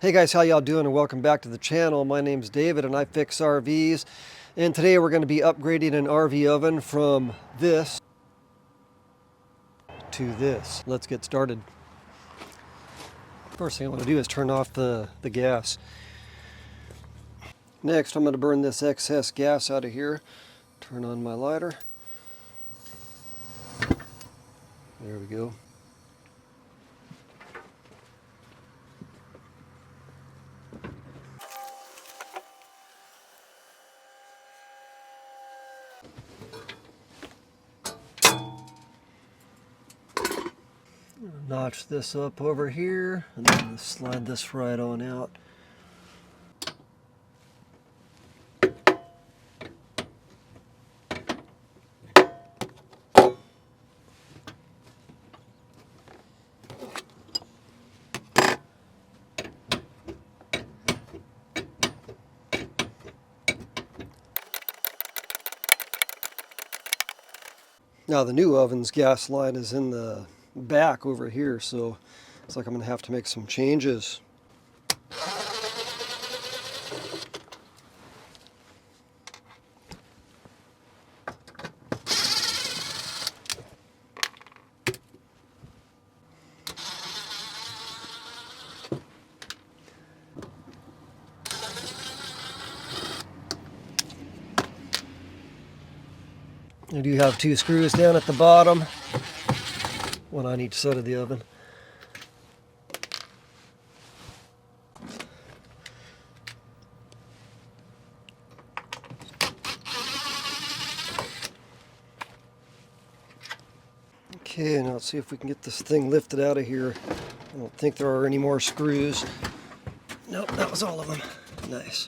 Hey guys, how y'all doing, and welcome back to the channel. My name's David and I fix RVs, and today we're going to be upgrading an RV oven from this to this. Let's get started. First thing I want to do is turn off the gas. Next, I'm going to burn this excess gas out of here. Turn on my lighter. There we go. Notch this up over here and then slide this right on out. Now the new oven's gas line is in the back over here, so it's like I'm going to have to make some changes. I do have two screws down at the bottom, one on each side of the oven. Okay, now let's see if we can get this thing lifted out of here. I don't think there are any more screws. Nope, that was all of them. Nice.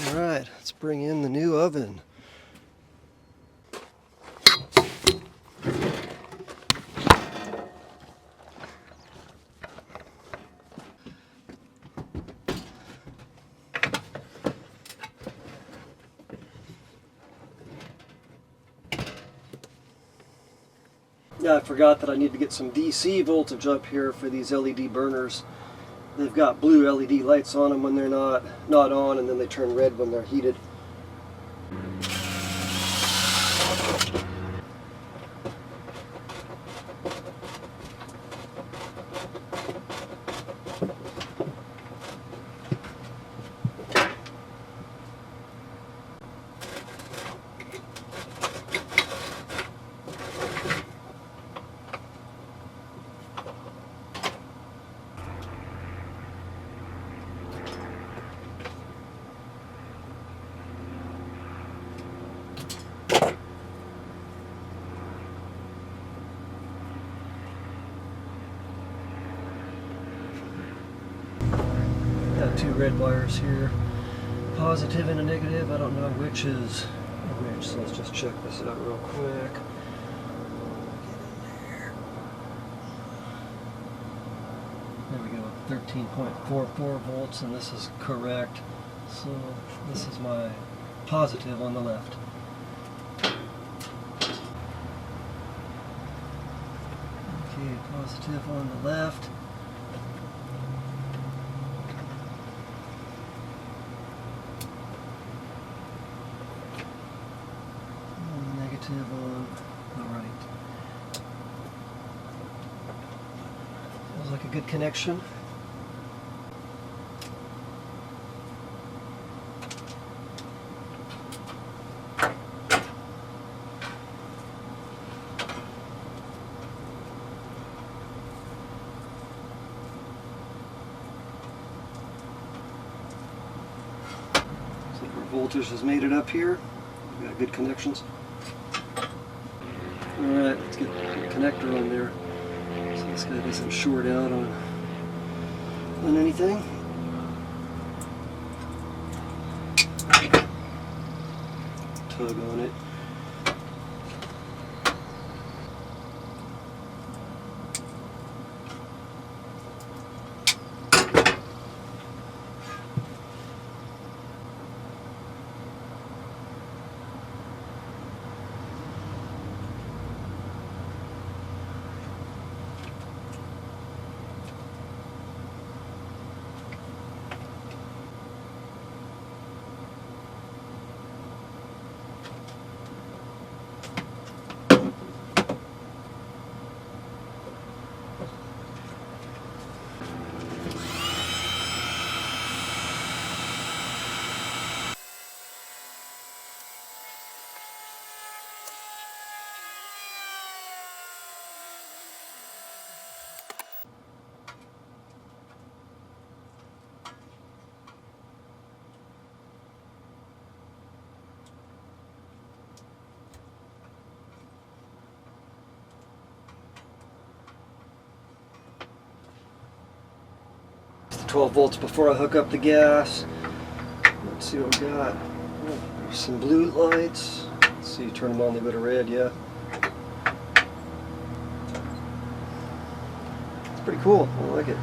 Alright, let's bring in the new oven. Yeah, I forgot that I need to get some DC voltage up here for these LED burners. They've got blue LED lights on them when they're not on, and then they turn red when they're heated. two red wires here, positive and a negative. I don't know which is which, so let's just check this out real quick. There we go, 13.44 volts, and this is correct. So this is my positive on the left. Okay, positive on the left. And negative on the right. Feels like a good connection. Voltage has made it up here. We've got good connections. Alright, let's get the connector on there. So this guy doesn't short out on anything. Tug on it. It's the 12 volts before I hook up the gas. Let's see what we got. Oh, there's some blue lights. Let's see, turn them on, they go to red, yeah. It's pretty cool, I like it.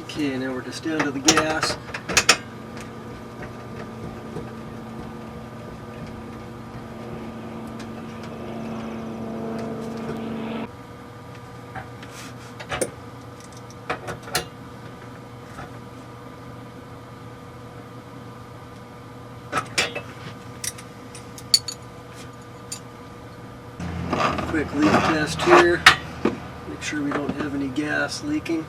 Okay, now we're just down to the gas. Quick leak test here. Make sure we don't have any gas leaking.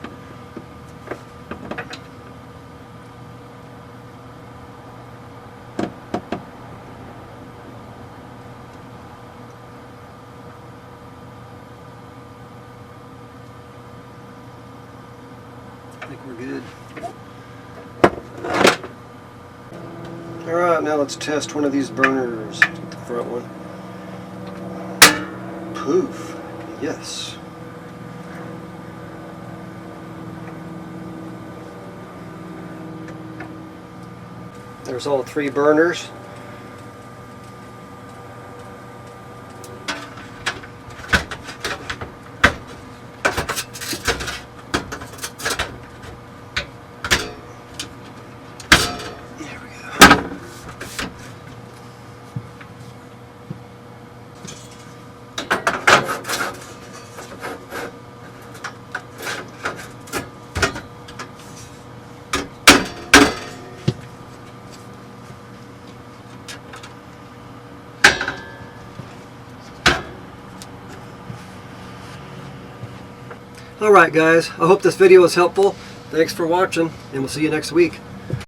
I think we're good. Alright, now let's test one of these burners. The front one. Poof. Yes. There's all three burners. Alright guys, I hope this video was helpful. Thanks for watching, and we'll see you next week.